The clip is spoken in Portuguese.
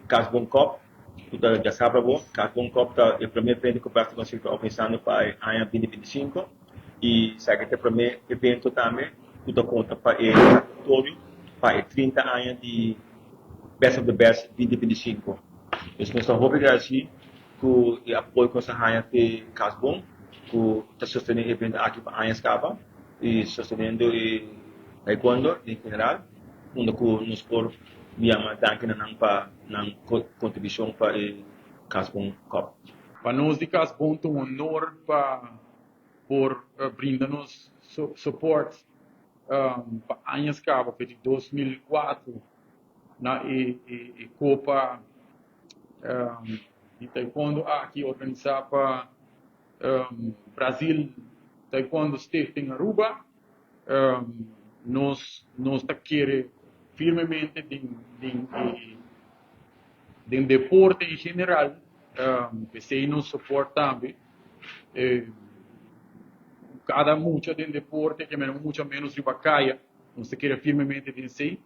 Casbon Cup, já sabe bom, Casbon Cup é o primeiro evento que o Brasil está organizando para o ano 2025 e segue o primeiro evento também, que conta para o território para 30 anos de Best of the Best 2025. Então, nós estamos assim, com o apoio com essa raia de Casbon, que está sustentando o evento aqui para a Escava e sustentando o taekwondo em geral, onde nos por via danke na contribuição para o Casbon Cup. Para nós de Casbon é um honor por brindar-nos suporte para a Escava, de 2004, na Copa de Taekwondo aqui organizada Brasil Taekwondo State em Aruba. Nós queremos firmemente de deporte em geral, que nos suporta também. Cada mucho de deporte que menos mucho menos de bacaya, nós queremos firmemente de si.